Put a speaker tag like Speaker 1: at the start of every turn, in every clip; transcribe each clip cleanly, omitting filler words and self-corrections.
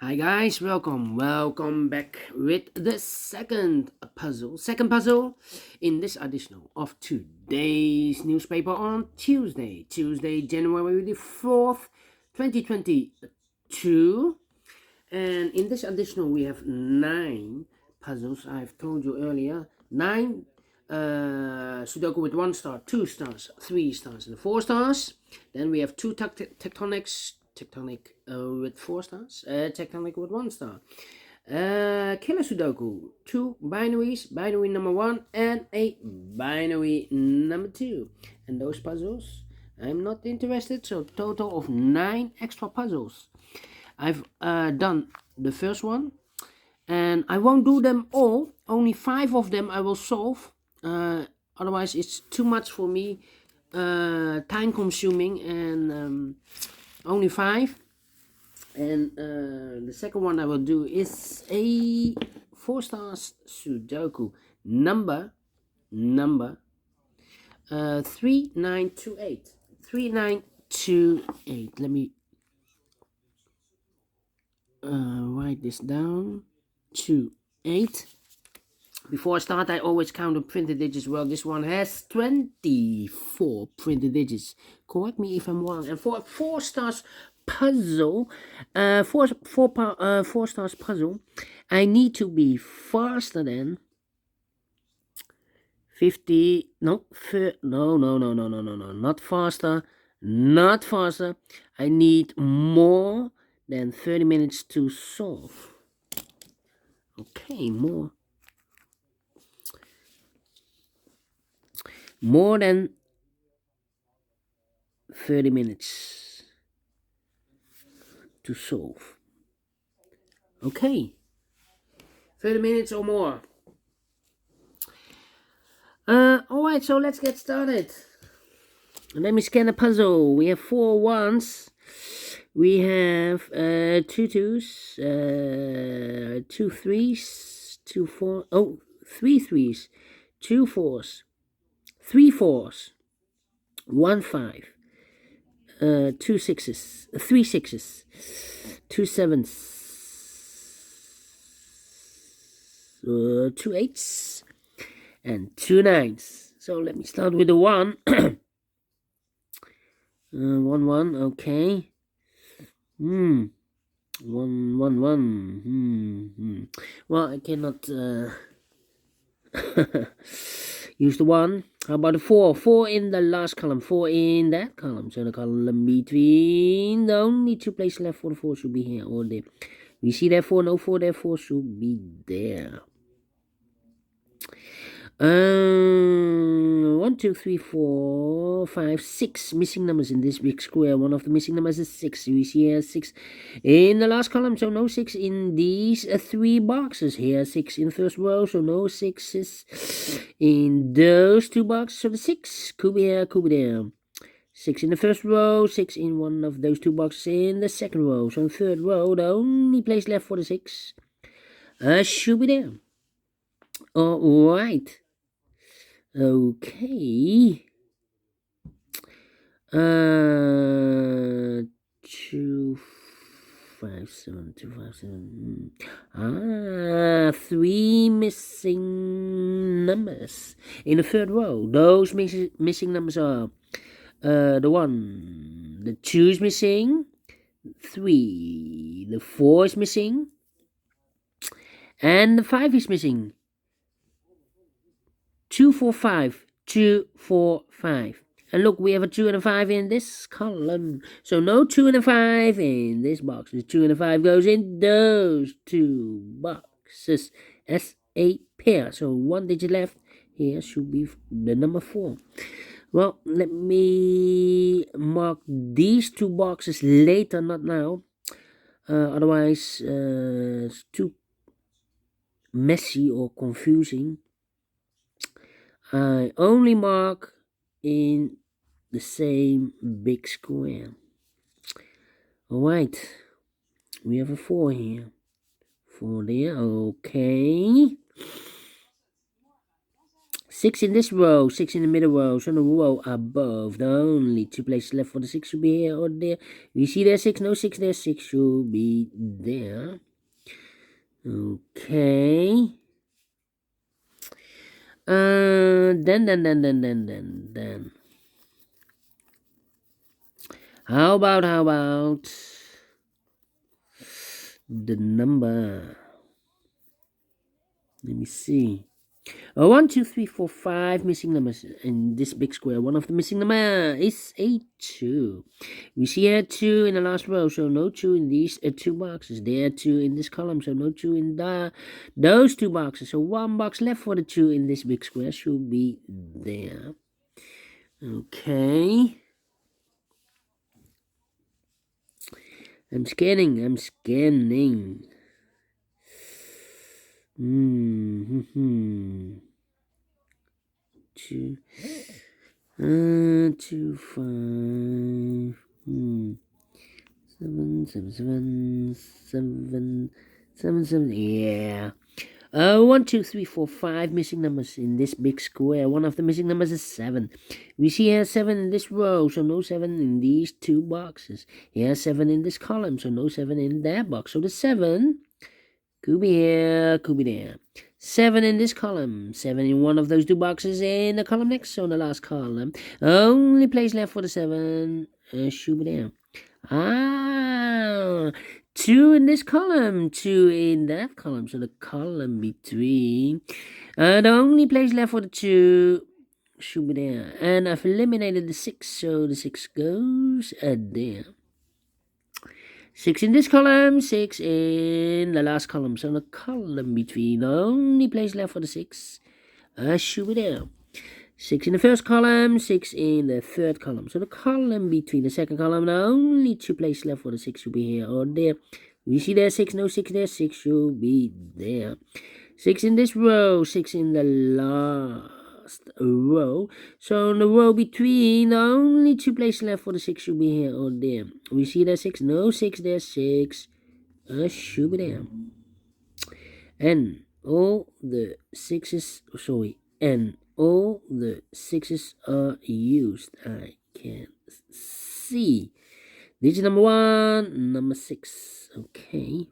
Speaker 1: Hi guys, welcome back with the second puzzle in this edition of today's newspaper on Tuesday, January the 4th, 2022. And in this edition we have 9 puzzles. I've told you earlier, 9 Sudoku with 1 star, 2 stars, 3 stars, and 4 stars. Then we have 2 tectonic with 4 stars, tectonic with 1 star. Killer Sudoku, 2 binaries, binary number 1 and a binary number 2. And those puzzles, I'm not interested, so total of 9 extra puzzles. I've done the first one, and I won't do them all. Only 5 of them I will solve. Otherwise, it's too much for me, time consuming, and only 5. And the second one I will do is a 4 stars Sudoku number 3928. 3928. Let me write this down. 28. Before I start, I always count the printed digits. Well, this one has 24 printed digits. Correct me if I'm wrong. And for a 4 stars puzzle, 4 stars puzzle, I need to be faster than 50. No, not faster. Not faster. I need more than 30 minutes to solve. Okay, more than 30 minutes to solve. Okay, 30 minutes or more. Alright, so let's get started. Let me scan the puzzle. We have 4 ones. We have 2 twos, 2 threes, 2 four. Oh, 3 threes, 2 fours, 3 fours, 1 5, 2 sixes, 3 sixes, 2 sevens, 2 eights, and 2 nines. So let me start with the 1. 1 1. Okay. 1 1 1. Well, I cannot use the 1. How about the 4? 4 in the last column, 4 in that column. So the column between, the only 2 places left for the 4 should be here or there. We see therefore no 4, therefore should be there. 1 2 3 4 5 6 missing numbers in this big square. One of the missing numbers is 6. We see here 6 in the last column, so no 6 in these 3 boxes. Here 6 in first row, so no 6s in those 2 boxes. So the 6 could be here, could be there. 6 in the first row, 6 in one of those 2 boxes in the second row. So in third row, the only place left for the 6 should be there. Alright. Okay. 2 5 7 2 5 7. 3 missing numbers in the third row. Those missing numbers are the 1, the 2 is missing, 3, the 4 is missing, and the 5 is missing. 2 4 5, 2 4 5. And look, we have a 2 and a 5 in this column. So no 2 and a 5 in this box. The 2 and a 5 goes in those 2 boxes as a pair. So 1 digit left. Here should be the number 4. Well, let me mark these 2 boxes later, not now. Otherwise, it's too messy or confusing. I only mark in the same big square. Alright, we have a 4 here. 4 there, okay. 6 in this row, 6 in the middle row, so on the row above. The only 2 places left for the 6 should be here or there. You see there 6, no 6 there, 6 should be there. Okay. Then. How about the number? Let me see. 1, 2, 3, 4, 5 missing numbers in this big square. One of the missing number is a 2. We see here 2 in the last row, so no 2 in these 2 boxes. There are 2 in this column, so no 2 in those 2 boxes. So 1 box left for the 2 in this big square should be there. Okay. I'm scanning. 2, 2, 5, 7. Yeah. 1, 2, 3, 4, 5 missing numbers in this big square. One of the missing numbers is 7. We see here 7 in this row, so no 7 in these 2 boxes. Here 7 in this column, so no 7 in that box. So the 7 could be here, could be there. 7 in this column, 7 in one of those 2 boxes in the column next, so in the last column. Only place left for the 7 should be there. 2 in this column, 2 in that column, so the column between. The only place left for the 2 should be there. And I've eliminated the 6, so the 6 goes there. 6 in this column, 6 in the last column. So the column between, the only place left for the 6 should be there. 6 in the first column, 6 in the third column. So the column between the second column, the only 2 places left for the 6 should be here or there. We see there 6, no 6 there, 6 should be there. 6 in this row, 6 in the last row. So in the row between, the only 2 places left for the 6 should be here or there. We see there 6, no 6 there, 6 should be there. And all the 6's, and all the 6's are used. I can see. Digit number 1, number 6. Okay.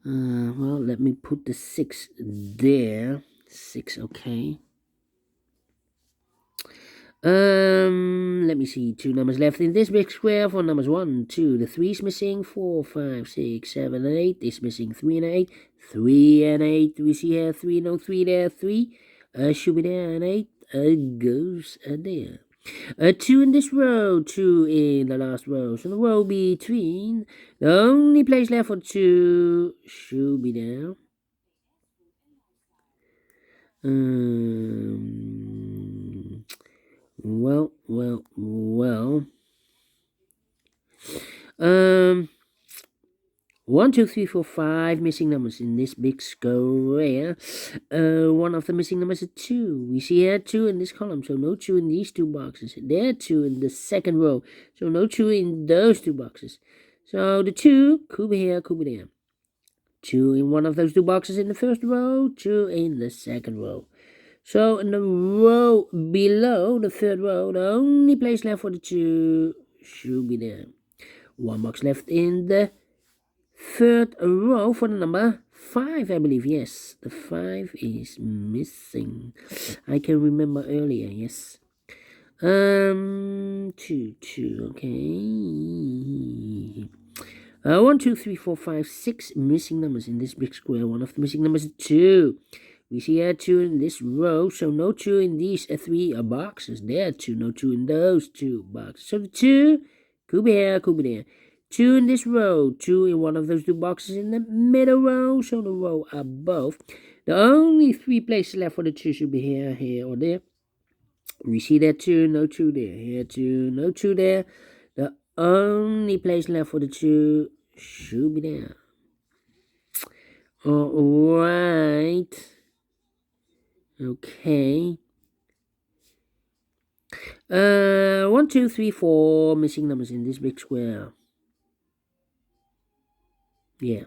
Speaker 1: Well, let me put the 6 there. 6, okay. Let me see. 2 numbers left in this big square. 4 numbers 1, 2. The 3 is missing. 4, 5, 6, 7, and 8 is missing. 3 and 8. 3 and 8. We see here 3, no 3 there. 3 should be there, and 8 goes there. 2 in this row, 2 in the last row. So the row between, the only place left for 2 should be there. Well. 1, 2, 3, 4, 5 missing numbers in this big square. One of the missing numbers is 2. We see here 2 in this column, so no 2 in these 2 boxes. There are 2 in the second row, so no 2 in those 2 boxes. So the 2 could be here, could be there. 2 in one of those 2 boxes in the first row, 2 in the second row. So in the row below, the third row, the only place left for the 2 should be there. 1 box left in the third row for the number 5, I believe. Yes, the 5 is missing. I can remember earlier, yes. 2, okay. 1, 2, 3, 4, 5, 6 missing numbers in this big square. One of the missing numbers is 2. We see here 2 in this row, so no 2 in these 3 boxes. There are 2, no 2 in those 2 boxes. So the 2 could be here, could be there. 2 in this row, 2 in one of those 2 boxes in the middle row, so the row above. The only 3 places left for the 2 should be here, here, or there. We see there 2, no 2 there. Here 2, no 2 there. The only place left for the 2 should be there. Alright. Okay. 1, 2, 3, 4 missing numbers in this big square. Yeah.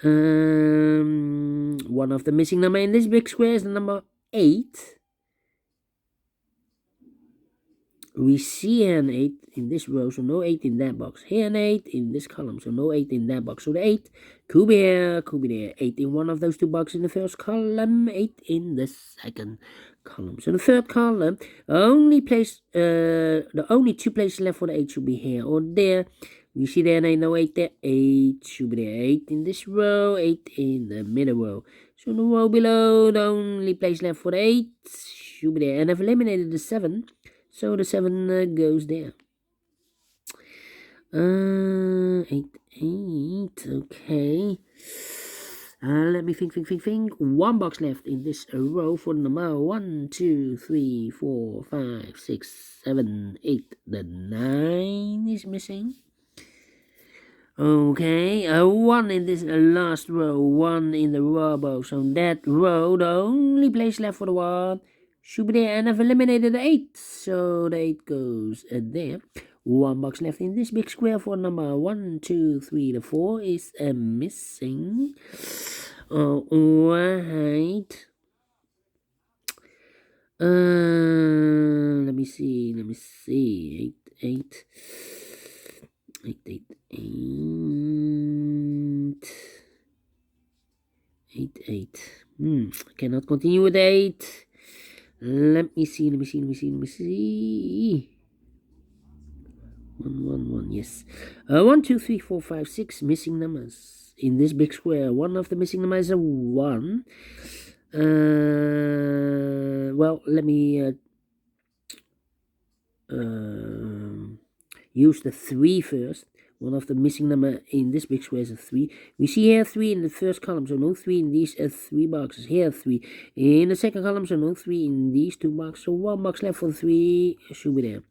Speaker 1: One of the missing number in this big square is the number 8. We see here an 8 in this row, so no 8 in that box. Here an 8 in this column, so no 8 in that box. So the 8 could be here, could be there. 8 in one of those two boxes in the first column, 8 in the second column. So the third column, the only two places left for the 8 should be here or there. We see there ain't no 8 there. 8 should be there. 8 in this row, 8 in the middle row. So the row below, the only place left for the 8 should be there. And I've eliminated the 7. So the 7 goes there. 8, okay. Let me think. One box left in this row for number 1, 2, 3, 4, 5, 6, 7, 8. The 9 is missing. Okay, 1 in this last row, 1 in the row above. So that row, the only place left for the 1 should be there, and I've eliminated the 8, so the 8 goes there. 1 box left in this big square for number 1, 2, 3, the 4 is missing. Alright. Let me see. 8. I cannot continue with 8. Let me see. 1, yes. 1, 2, 3, 4, 5, 6 missing numbers in this big square. One of the missing numbers is a 1. Well, let me use the 3 first. One of the missing number in this big square is a 3. We see here 3 in the first column, so no 3 in these 3 boxes. Here 3 in the second column, so no 3 in these 2 boxes. So 1 box left for 3 should be there.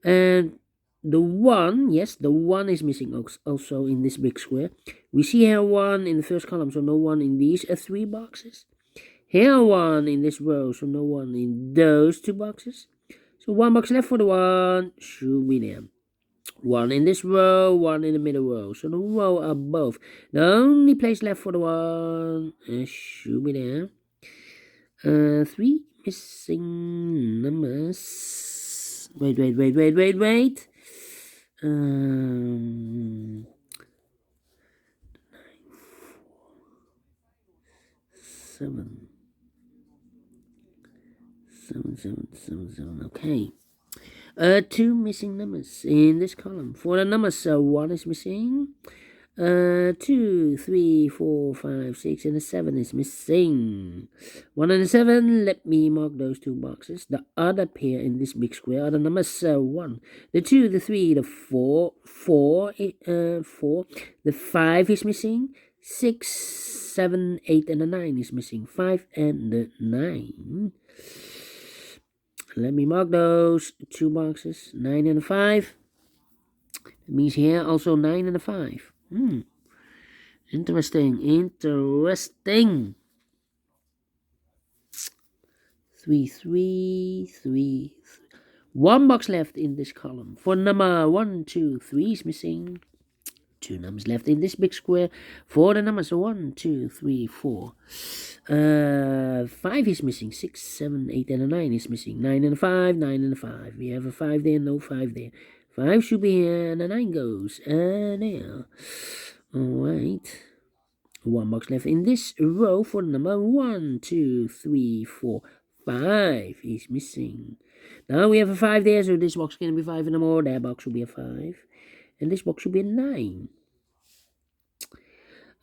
Speaker 1: And the 1, yes, the 1 is missing also in this big square. We see here 1 in the first column, so no 1 in these 3 boxes. Here 1 in this row, so no 1 in those 2 boxes. So 1 box left for the 1 should be there. 1 in this row, 1 in the middle row. So the row above, the only place left for the 1 should be there. 3 missing numbers. Wait. 9, 4, 7. 7. Okay. 2 missing numbers in this column. For the numbers, 1 is missing. 2, 3, 4, 5, 6, and the 7 is missing. 1 and the 7, let me mark those 2 boxes. The other pair in this big square are the numbers 1. The 2, the 3, the 4, 4. The 5 is missing. 6, 7, 8, and the 9 is missing. 5 and the 9. Let me mark those 2 boxes. 9 and a 5. That means here also 9 and a 5. Interesting. 3. 1 box left in this column. For number 1, 2, 3 is missing. 2 numbers left in this big square. For the numbers 1, 2, 3, 4. 5 is missing. 6, 7, 8, and a 9 is missing. 9 and a 5. 9 and a 5. We have a 5 there, no 5 there. 5 should be here, and the 9 goes there. Alright. 1 box left in this row for number 1, 2, 3, 4. 5 is missing. Now we have a 5 there, so this box can be 5 anymore. That box will be a 5. And this box should be a 9.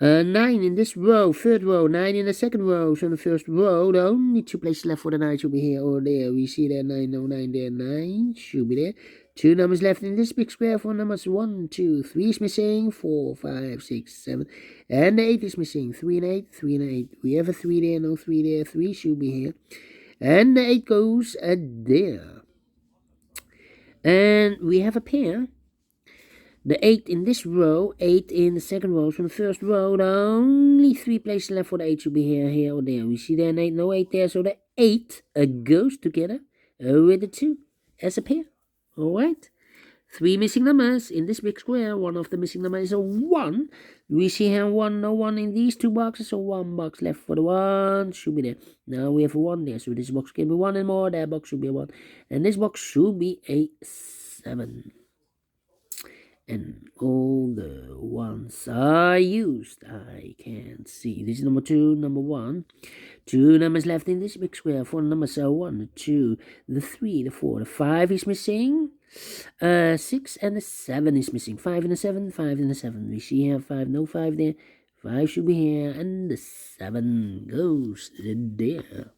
Speaker 1: 9 in this row, third row, 9 in the second row. So in the first row, the only 2 places left for the 9 should be here or there. We see there 9, no 9 there, 9 should be there. 2 numbers left in this big square for numbers 1, 2, 3 is missing, 4, 5, 6, 7, and the 8 is missing. 3 and 8, 3 and 8. We have a 3 there, no 3 there, 3 should be here. And the 8 goes there. And we have a pair. The 8 in this row, 8 in the second row. From the first row, the only 3 places left for the 8 should be here or there. We see there an 8, no 8 there. So the 8 goes together with the 2 as a pair. Alright. 3 missing numbers in this big square. One of the missing numbers is a 1. We see here 1, no 1 in these 2 boxes, so 1 box left for the 1. Should be there. Now we have a 1 there, so this box can be 1 and more. That box should be a 1. And this box should be a 7. And all the ones are used. I can't see. This is number 2, number 1. 2 numbers left in this big square. 4 numbers are 1, the 2, the 3, the 4, the 5 is missing. 6 and the 7 is missing. 5 and the 7, 5 and the 7. We see here 5, no 5 there. 5 should be here, and the 7 goes there.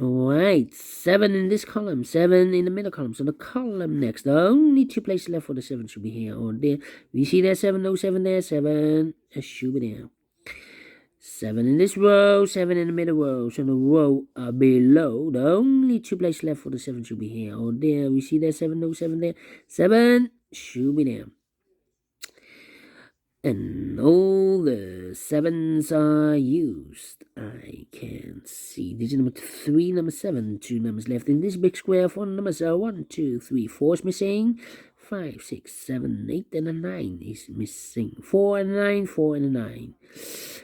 Speaker 1: Alright, 7 in this column, 7 in the middle column. So the column next, the only 2 places left for the 7 should be here or there. We see there 7, no 7 there, 7 should be there. 7 in this row, 7 in the middle row. So the row below, the only 2 places left for the 7 should be here or there. We see there 7, no 7 there, 7 should be there. And all the 7s are used. I can't see. Digit number 3, number 7. 2 numbers left in this big square. 4 numbers are 1, 2, 3. 4 is missing. 5, 6, 7, 8, and a 9 is missing. 4 and a 9, 4 and a 9.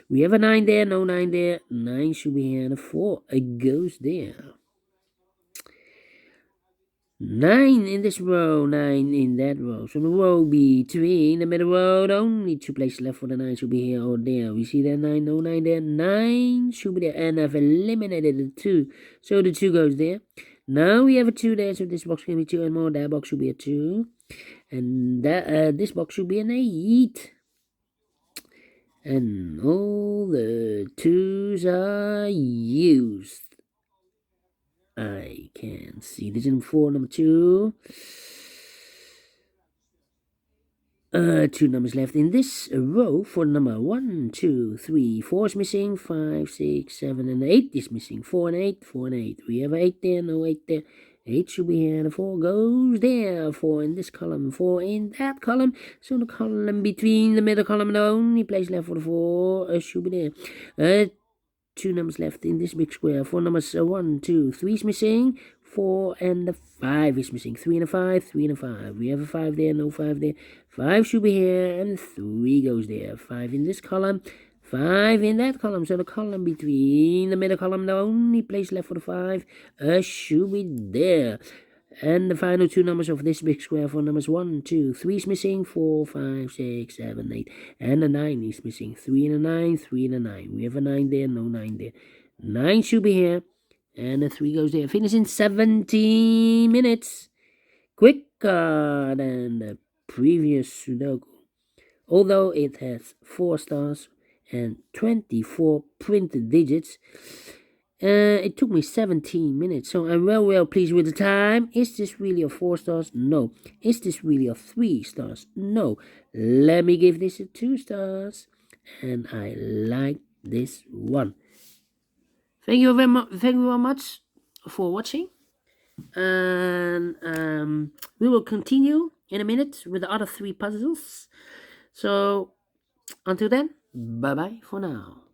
Speaker 1: We have a 9 there, no 9 there. 9 should be here, and a 4 goes there. 9 in this row, 9 in that row. So the row between the middle row, only 2 places left for the 9 should be here or there. We see that 9, no 9 there. 9 should be there, and I've eliminated the 2. So the 2 goes there. Now we have a 2 there, so this box can be 2 and more. That box should be a 2. And that this box should be an 8. And all the 2s are used. I can see digit number 4, number 2. 2 numbers left in this row for number 1, 2, 3, 4 is missing. 5, 6, 7, and 8 is missing. 4 and 8, 4 and 8. We have 8 there, no 8 there. 8 should be here, the 4 goes there. 4 in this column, 4 in that column. So the column between the middle column, the only place left for the 4 should be there. 2 numbers left in this big square. 4 numbers, 1, 2, 3 is missing. 4 and the 5 is missing. 3 and a 5, 3 and a 5. We have a 5 there, no 5 there. 5 should be here, and 3 goes there. 5 in this column, 5 in that column. So the column between the middle column, the only place left for the 5 should be there. And the final 2 numbers of this big square, 4 numbers, 1, 2, 3 is missing. 4, 5, 6, 7, 8. And the 9 is missing. 3 and a 9, 3 and a 9. We have a 9 there, no 9 there. 9 should be here. And the 3 goes there. Finish in 17 minutes. Quicker than the previous Sudoku. Although it has 4 stars and 24 printed digits, it took me 17 minutes, so I'm well pleased with the time. Is this really a 4 stars? No. Is this really a 3 stars? No. Let me give this a 2 stars, and I like this one. Thank you very much for watching, and we will continue in a minute with the other 3 puzzles. So until then, bye bye for now.